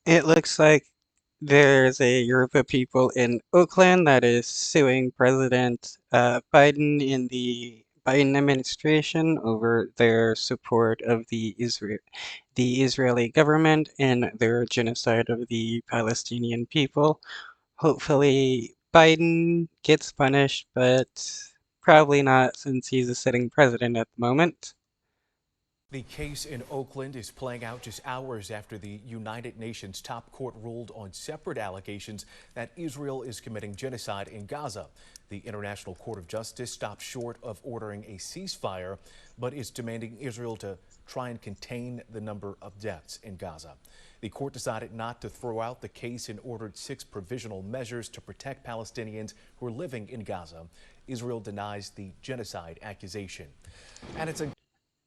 It looks like there's a group of people in Oakland that is suing President Biden in the Biden administration over their support of the Israeli government and their genocide of the Palestinian people. Hopefully, Biden gets punished, but probably not since he's a sitting president at the moment. The case in Oakland is playing out just hours after the United Nations top court ruled on separate allegations that Israel is committing genocide in Gaza. The International Court of Justice stopped short of ordering a ceasefire, but is demanding Israel to try and contain the number of deaths in Gaza. The court decided not to throw out the case and ordered 6 provisional measures to protect Palestinians who are living in Gaza. Israel denies the genocide accusation. And it's a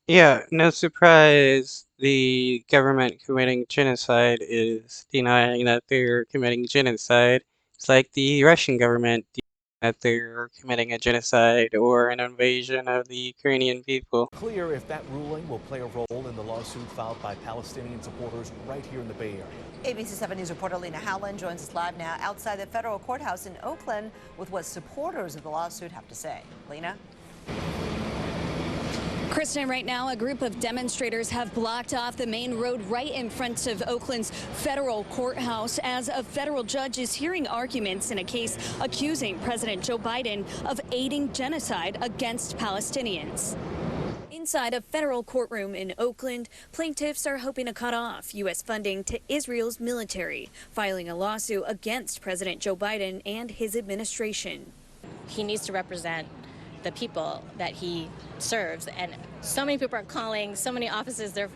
Yeah, no surprise the government committing genocide is denying that they're committing genocide. It's like the Russian government denying that they're committing a genocide or an invasion of the Ukrainian people. clear if that ruling will play a role in the lawsuit filed by Palestinian supporters right here in the Bay Area. ABC 7 News reporter Lena Howland joins us live now outside the federal courthouse in Oakland with what supporters of the lawsuit have to say. Lena? Kristen, right now, a group of demonstrators have blocked off the main road right in front of Oakland's federal courthouse as a federal judge is hearing arguments in a case accusing President Joe Biden of aiding genocide against Palestinians. Inside a federal courtroom in Oakland, plaintiffs are hoping to cut off U.S. funding to Israel's military, filing a lawsuit against President Joe Biden and his administration. He needs to represent the people that he serves, and so many people are calling, so many offices, their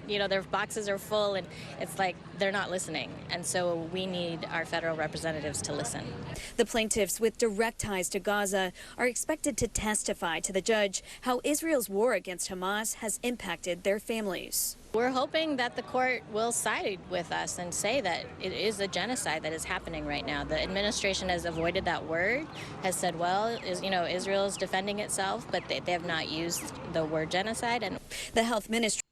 boxes are full, and it's like they're not listening, and so we need our federal representatives to listen. The plaintiffs with direct ties to Gaza are expected to testify to the judge how Israel's war against Hamas has impacted their families. We're hoping that the court will side with us and say that it is a genocide that is happening right now. The administration has avoided that word, has said, well, Israel is defending itself, but they have not used the word genocide. And the health ministry.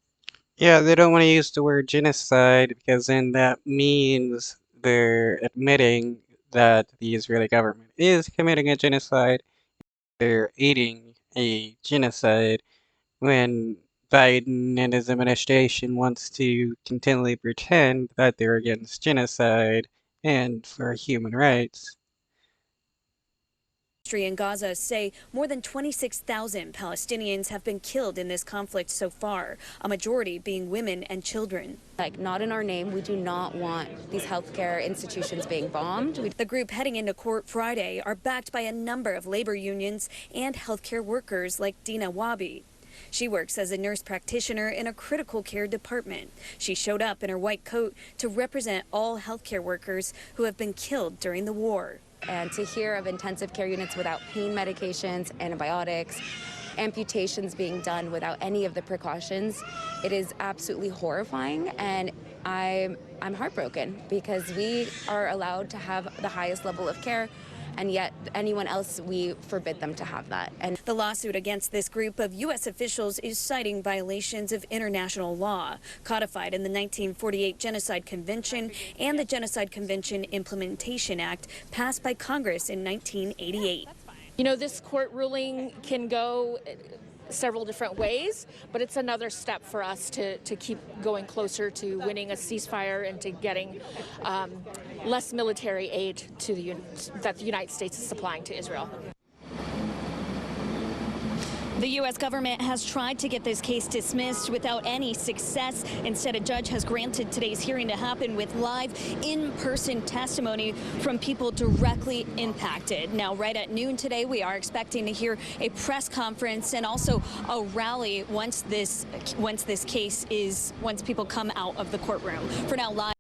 Yeah, they don't want to use the word genocide because then that means they're admitting that the Israeli government is committing a genocide. They're aiding a genocide when Biden and his administration wants to continually pretend that they're against genocide and for human rights. In Gaza say more than 26,000 Palestinians have been killed in this conflict so far, a majority being women and children. Not in our name. We do not want these healthcare institutions being bombed. The group heading into court Friday are backed by a number of labor unions and healthcare workers like Dina Wabi. She works as a nurse practitioner in a critical care department. She showed up in her white coat to represent all healthcare workers who have been killed during the war. And to hear of intensive care units without pain medications, antibiotics, amputations being done without any of the precautions, it is absolutely horrifying, and I'm heartbroken because we are allowed to have the highest level of care, and yet anyone else, we forbid them to have that. And the lawsuit against this group of U.S. officials is citing violations of international law codified in the 1948 Genocide Convention and the Genocide Convention Implementation Act passed by Congress in 1988. This court ruling can go several different ways, but it's another step for us to keep going closer to winning a ceasefire and to getting less military aid that the United States is supplying to Israel. The U.S. government has tried to get this case dismissed without any success. Instead, a judge has granted today's hearing to happen with live, in-person testimony from people directly impacted. Now, right at noon today, we are expecting to hear a press conference and also a rally once people come out of the courtroom. For now, live.